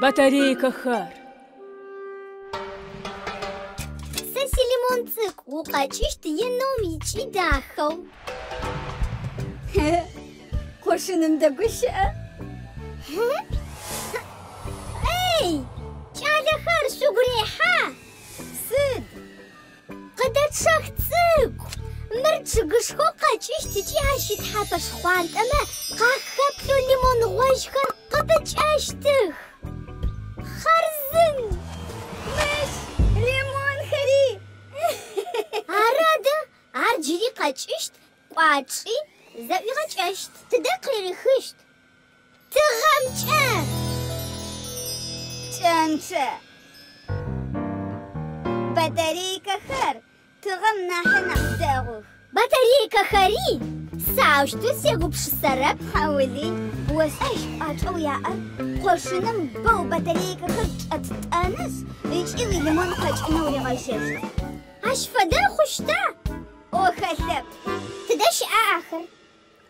батарейка хар. Саси лимон цик, укачишь ты еном ичи дахал. Кошиным да гуша. Эй, чаля хар шугреха. Сыд. قدت شخ цик. مرت قشخو قачиш تجي عشت حبش خوانت اما قاخبلو ليمون غوشخر قبج اشتخ. خرزن. مش ليمون خري. عراده عرجلي قачишت قاچي زوي قачشت تدقلي خشت تغمچه چانچه батарейка хар تغم نحن نحتاغو батарейка хари ساوشتو سيغو بشسرب حاولي وساش قاچو ياقر قوشنم بو батарейка хар اتتانس يجيوي ليمون قاچنو يغشش اش فدا خشتا وخلب تدش اخر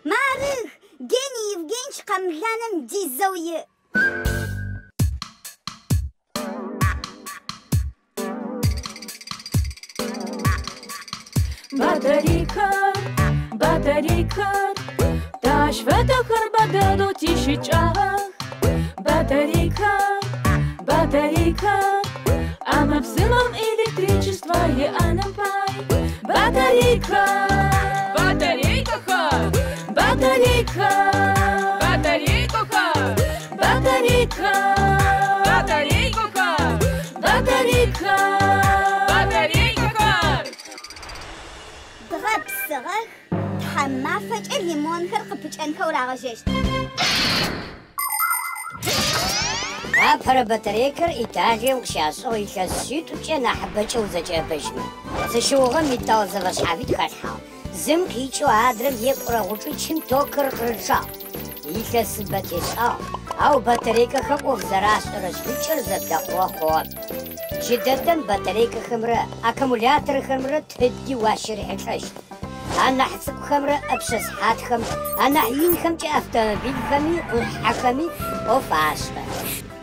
مارخ جيني يفجينش قملانم دي زوية батарейка, дашь ветахар бададу тишичах. Батарейка, а мы взимаем электричество и анампай. Батарейка хар, батарейка хар, батарейка хар. ضغط صغر تحمى فجأة الليمون خرق بجأنك وراغششت أبهر بطريقر إيطاليا وشاسو يخسيت وجانا حبتش وزجا بجني تشوغم يتوزا وشحابيت خرحا زم كيشو هادرم يقرا وشوشن توكر رجا يخس بتشا أو بطريقة خمو زراس رسبيشر زدقوا خواب جددا بطريقة خمرة أكمولاتر خمرة تهدي واشر حششت أنا حسب خمرة أبشس حات خم أنا حين خمتي أفتومبيل خمي وحكمي وفاشلة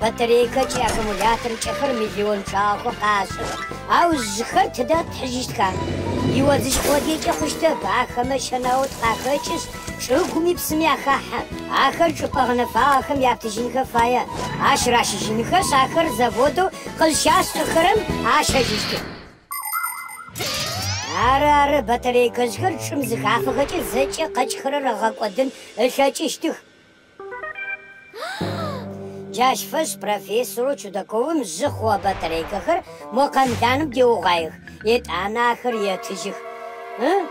بطريقة جي أكمولاتر جخر مليون شاخو قاشر أو الزخر تدا تحجيشت خام يوزش قوديجي خشتا باخم شناوت قاخيشش شوكمي بسمي أخاحا آخر شبغنا فاخم يابتجين خفايا عشراشيشين خش آخر زبودو خلشاس أخرم عشاجيشتو أرى بطريقة زخر شمزخ عفغتي زجي قجخر رغاقودن الشاجيشتو جاش فش بروفيسورو چوداكوم زخوا بطريقة خر موقندانم ديوغايخ يت أنا آخر يتجيخ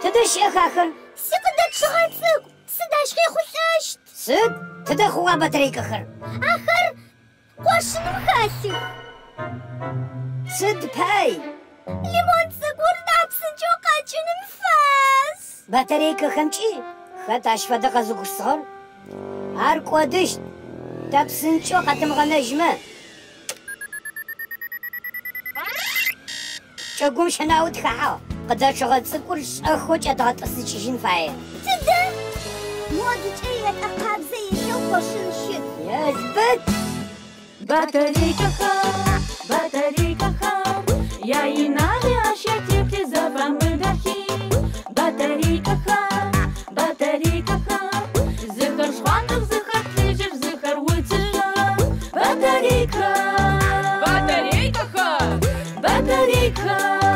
تدش آخر سيقدر تشغلتك سداش خي خشاشت سد تدخوا بطريقة خر آخر قوشن مخاسف سد باي ليمون تسقور دابسن جو قاچن مفاس بطريقة خمشي خطاش فدقة زغر صغر هار قودشت دابسن جو قتم غنجمة شاقوم شناوت خاحو قدر شغل سكور أخوش أدغط أسيشين فايا تدا مودي جاية أقاب زي شو قوشن شد يثبت Батарейка хар, я и надо ощутить за вами дахи. Батарейка хар, зихар швантах, зихар клижер, зихар уйцежа. Батарейка хар, батарейка хар, батарейка хар.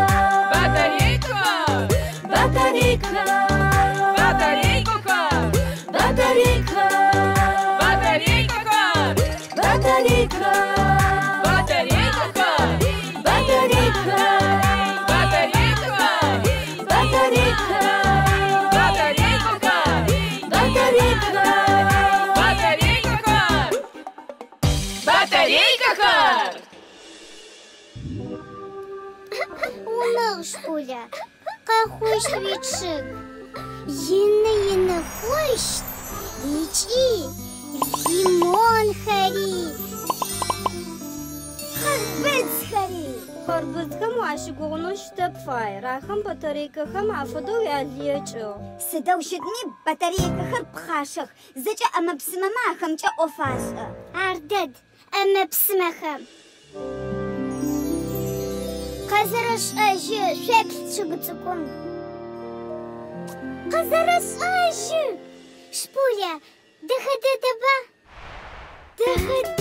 Школя, какой швидшик? Ины хвощ, ичи, лимон хари. خربت خري خربت كم وعشق ونش تبفاي راخم بطريقة خم عفدو يعليجو سدوشدني بطريقة خرب خاشخ زجا أما بسمة ما خمجا أوفاس أردد أما بسمخم قزرش أجي شكل شبتكم قزرش أجي شبويا دخدت با دخدت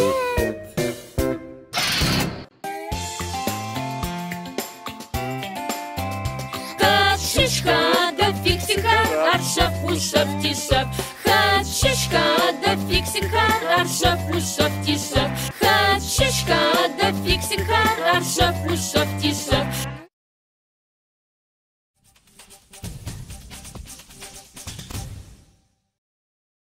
Шишка да фиксика, аршав ушав тишав. Шишка да фиксика, аршав ушав тишав. Шишка да фиксика, аршав ушав.